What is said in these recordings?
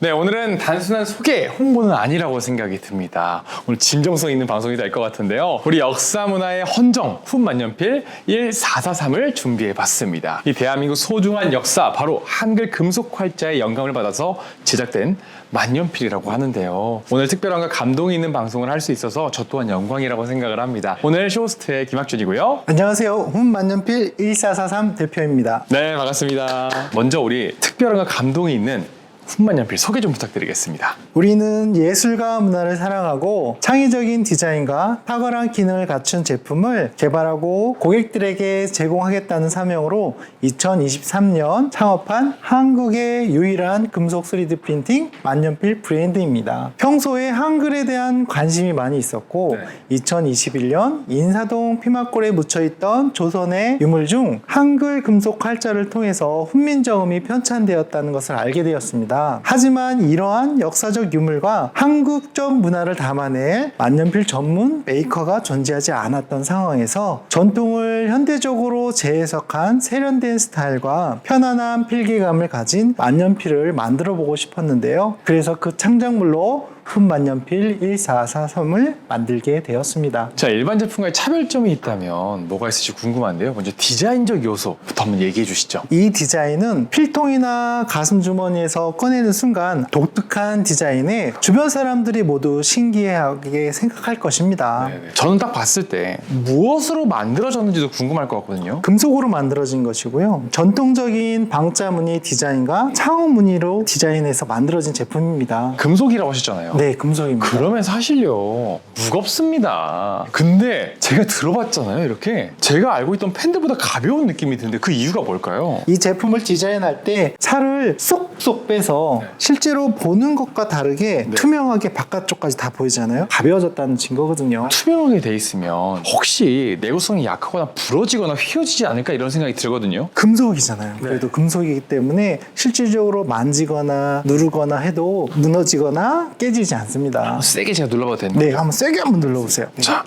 네, 오늘은 단순한 소개, 홍보는 아니라고 생각이 듭니다. 오늘 진정성 있는 방송이 될 것 같은데요. 우리 역사 문화의 헌정, 훈만년필 1443을 준비해봤습니다. 이 대한민국 소중한 역사, 바로 한글 금속 활자의 영감을 받아서 제작된 만년필이라고 하는데요. 오늘 특별함과 감동이 있는 방송을 할 수 있어서 저 또한 영광이라고 생각을 합니다. 오늘 쇼호스트의 김학준이고요. 안녕하세요. 훈만년필 1443 대표입니다. 네, 반갑습니다. 먼저 우리 특별함과 감동이 있는 훈만년필 소개 좀 부탁드리겠습니다. 우리는 예술과 문화를 사랑하고 창의적인 디자인과 탁월한 기능을 갖춘 제품을 개발하고 고객들에게 제공하겠다는 사명으로 2023년 창업한 한국의 유일한 금속 3D 프린팅 만년필 브랜드입니다. 평소에 한글에 대한 관심이 많이 있었고 2021년 인사동 피막골에 묻혀있던 조선의 유물 중 한글 금속 활자를 통해서 훈민정음이 편찬되었다는 것을 알게 되었습니다. 하지만 이러한 역사적 유물과 한국적 문화를 담아낼 만년필 전문 메이커가 존재하지 않았던 상황에서 전통을 현대적으로 재해석한 세련된 스타일과 편안한 필기감을 가진 만년필을 만들어 보고 싶었는데요. 그래서 그 창작물로 훈만년필 1443을 만들게 되었습니다. 자, 일반 제품과의 차별점이 있다면 뭐가 있을지 궁금한데요. 먼저 디자인적 요소부터 한번 얘기해 주시죠. 이 디자인은 필통이나 가슴 주머니에서 꺼내는 순간 독특한 디자인에 주변 사람들이 모두 신기하게 생각할 것입니다. 네네. 저는 딱 봤을 때 무엇으로 만들어졌는지도 궁금할 것 같거든요. 금속으로 만들어진 것이고요. 전통적인 방자 무늬 디자인과 창호 무늬로 디자인해서 만들어진 제품입니다. 금속이라고 하셨잖아요. 네, 금속입니다. 그러면 사실요, 무겁습니다. 근데 제가 들어봤잖아요, 이렇게. 제가 알고 있던 펜들보다 가벼운 느낌이 드는데 그 이유가 뭘까요? 이 제품을 디자인할 때 살을 쏙쏙 빼서 실제로 보는 것과 다르게 투명하게 바깥쪽까지 다 보이잖아요. 가벼워졌다는 증거거든요. 투명하게 돼 있으면 혹시 내구성이 약하거나 부러지거나 휘어지지 않을까 이런 생각이 들거든요. 금속이잖아요. 그래도 금속이기 때문에 실질적으로 만지거나 누르거나 해도 무너지거나 깨지지 않습니다. 세게 제가 눌러봐도 되나요? 네, 한번 세게 한번 눌러보세요. 자,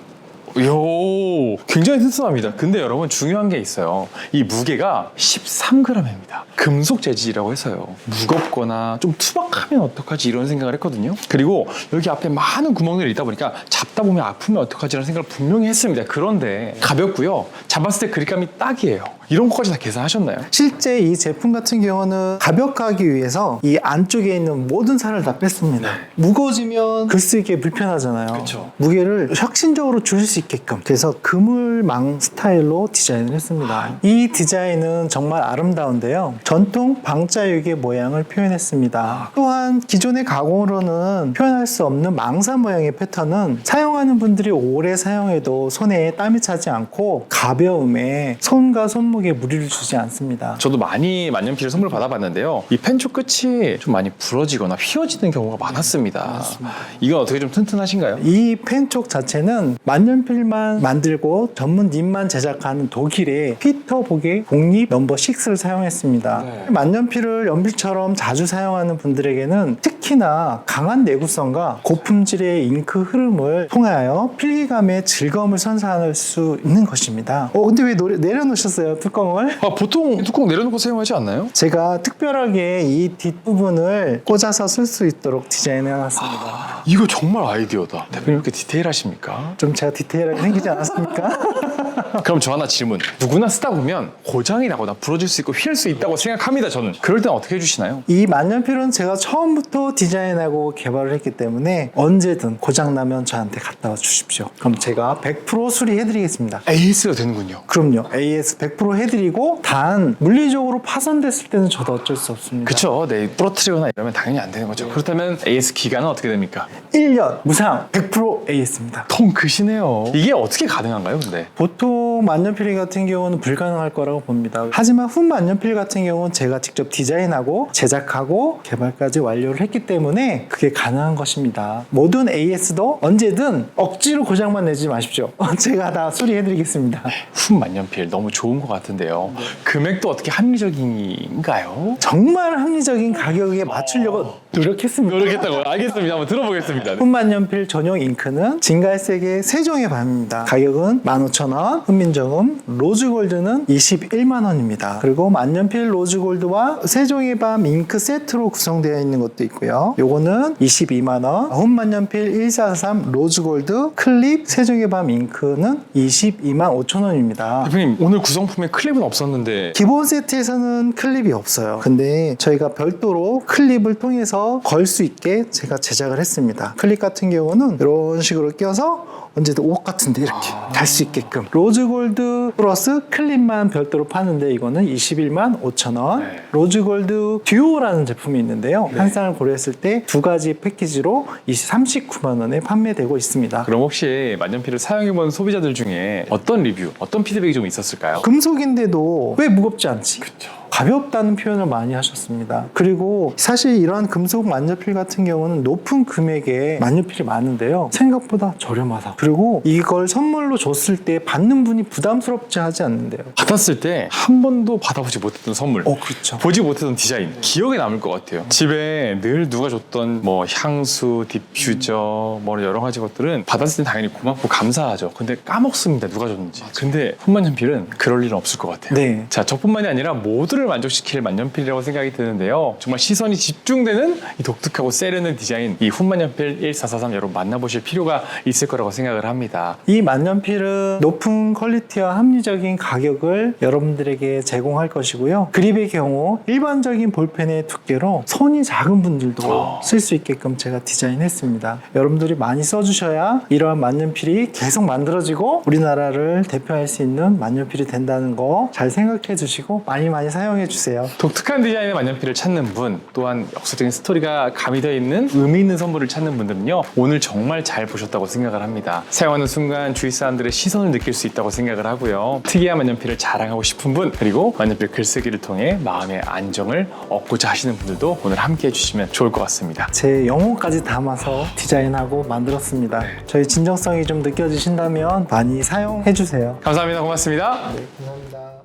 요 굉장히 튼튼합니다. 근데 여러분 중요한 게 있어요. 이 무게가 13g입니다. 금속 재질이라고 해서요, 무겁거나 좀 투박하면 어떡하지 이런 생각을 했거든요. 그리고 여기 앞에 많은 구멍들이 있다 보니까 잡다 보면 아프면 어떡하지 이런 생각을 분명히 했습니다. 그런데 가볍고요, 잡았을 때 그립감이 딱이에요. 이런 것까지 다 계산하셨나요? 실제 이 제품 같은 경우는 가볍게 하기 위해서 이 안쪽에 있는 모든 살을 다 뺐습니다. 무거워지면 글쓰기에 불편하잖아요. 그쵸. 무게를 혁신적으로 줄일 수 있게끔 그래서 그물망 스타일로 디자인을 했습니다. 이 디자인은 정말 아름다운데요. 전통 방자유계 모양을 표현했습니다. 또한 기존의 가공으로는 표현할 수 없는 망사 모양의 패턴은 사용하는 분들이 오래 사용해도 손에 땀이 차지 않고 가벼움에 손과 손목에 무리를 주지 않습니다. 저도 많이 만년필을 선물 받아봤는데요, 이 펜촉 끝이 좀 많이 부러지거나 휘어지는 경우가 많았습니다. 이건 어떻게 좀 튼튼하신가요? 이 펜촉 자체는 만년필만 만들고 전문 닙만 제작하는 독일의 피터 복의 복립 넘버 6를 사용했습니다. 만년필을 연필처럼 자주 사용하는 분들에게는 특히나 강한 내구성과 고품질의 잉크 흐름을 통하여 필기감의 즐거움을 선사할 수 있는 것입니다. 근데 왜 내려놓으셨어요, 뚜껑을? 보통 뚜껑 내려놓고 사용하지 않나요? 제가 특별하게 이 뒷부분을 꽂아서 쓸 수 있도록 디자인해놨습니다. 이거 정말 아이디어다. 대표님 이렇게 디테일하십니까? 좀 제가 디테일하게 생기지 않았습니까? 그럼 저 하나 질문. 누구나 쓰다 보면 고장이 나거나 부러질 수 있고 휘을 수 있다고 생각합니다, 저는. 그럴 땐 어떻게 해주시나요? 이 만년필은 제가 처음부터 디자인하고 개발을 했기 때문에 언제든 고장나면 저한테 갖다 와 주십시오. 그럼 제가 100% 수리해드리겠습니다. AS가 되는군요. 그럼요. AS 100% 해드리고 단 물리적으로 파손됐을 때는 저도 어쩔 수 없습니다. 그쵸. 네, 부러뜨리거나 이러면 당연히 안 되는 거죠. 그렇다면 AS 기간은 어떻게 됩니까? 1년 무상 100% AS입니다. 통 크시네요. 이게 어떻게 가능한가요, 근데? 보통 만년필 같은 경우는 불가능할 거라고 봅니다. 하지만 훈만년필 같은 경우는 제가 직접 디자인하고 제작하고 개발까지 완료를 했기 때문에 그게 가능한 것입니다. 모든 AS도 언제든 억지로 고장만 내지 마십시오. 제가 다 수리해드리겠습니다. 훈만년필 너무 좋은 것 같은데요. 금액도 어떻게 합리적인가요? 정말 합리적인 가격에 맞추려고 노력했습니다. 노력했다고요? 알겠습니다. 한번 들어보겠습니다. 훈만년필 전용 잉크는 만년필은 진갈색의 세종의 밤입니다. 가격은 15,000원, 훈민정음 로즈골드는 21만원입니다. 그리고 만년필 로즈골드와 세종의 밤 잉크 세트로 구성되어 있는 것도 있고요. 요거는 22만원, 훈만년필 1443 로즈골드 클립 세종의 밤 잉크는 22만 5천원입니다. 대표님, 오늘 구성품에 클립은 없었는데 기본 세트에서는 클립이 없어요. 근데 저희가 별도로 클립을 통해서 걸 수 있게 제가 제작을 했습니다. 클립 같은 경우는 이런 식으로 껴서 언제든 옷 같은데 이렇게 달 수 있게끔 로즈골드 플러스 클립만 별도로 파는데 이거는 21만 5천원. 네. 로즈골드 듀오라는 제품이 있는데요. 한쌍을 고려했을 때 두 가지 패키지로 39만원에 판매되고 있습니다. 그럼 혹시 만년필을 사용해본 소비자들 중에 어떤 리뷰, 어떤 피드백이 좀 있었을까요? 금속인데도 왜 무겁지 않지? 그렇죠. 가볍다는 표현을 많이 하셨습니다. 그리고 사실 이러한 금속 만년필 같은 경우는 높은 금액의 만년필이 많은데요. 생각보다 저렴하다. 그리고 이걸 선물로 줬을 때 받는 분이 부담스럽지 하지 않는데요. 받았을 때 한 번도 받아보지 못했던 선물, 그렇죠. 보지 못했던 디자인, 기억에 남을 것 같아요. 집에 늘 누가 줬던 뭐 향수, 디퓨저, 뭐 여러 가지 것들은 받았을 때 당연히 고맙고 감사하죠. 근데 까먹습니다, 누가 줬는지. 근데 훈만년필은 그럴 일은 없을 것 같아요. 네. 자, 저뿐만이 아니라 모두를 만족시킬 만년필이라고 생각이 드는데요. 정말 시선이 집중되는 이 독특하고 세련된 디자인, 이 훈만년필 1443 여러분 만나보실 필요가 있을 거라고 생각을 합니다. 이 만년필은 높은 퀄리티와 합리적인 가격을 여러분들에게 제공할 것이고요. 그립의 경우 일반적인 볼펜의 두께로 손이 작은 분들도 쓸 수 있게끔 제가 디자인했습니다. 여러분들이 많이 써주셔야 이러한 만년필이 계속 만들어지고 우리나라를 대표할 수 있는 만년필이 된다는 거 잘 생각해 주시고 많이 사용해 주세요. 독특한 디자인의 만년필을 찾는 분, 또한 역사적인 스토리가 가미되어 있는 의미 있는 선물을 찾는 분들은요, 오늘 정말 잘 보셨다고 생각을 합니다. 사용하는 순간 주위 사람들의 시선을 느낄 수 있다고 생각을 하고요. 특이한 만년필을 자랑하고 싶은 분, 그리고 만년필 글쓰기를 통해 마음의 안정을 얻고자 하시는 분들도 오늘 함께 해주시면 좋을 것 같습니다. 제 영혼까지 담아서 디자인하고 만들었습니다. 저희 진정성이 좀 느껴지신다면 많이 사용해 주세요. 감사합니다. 고맙습니다. 네, 감사합니다.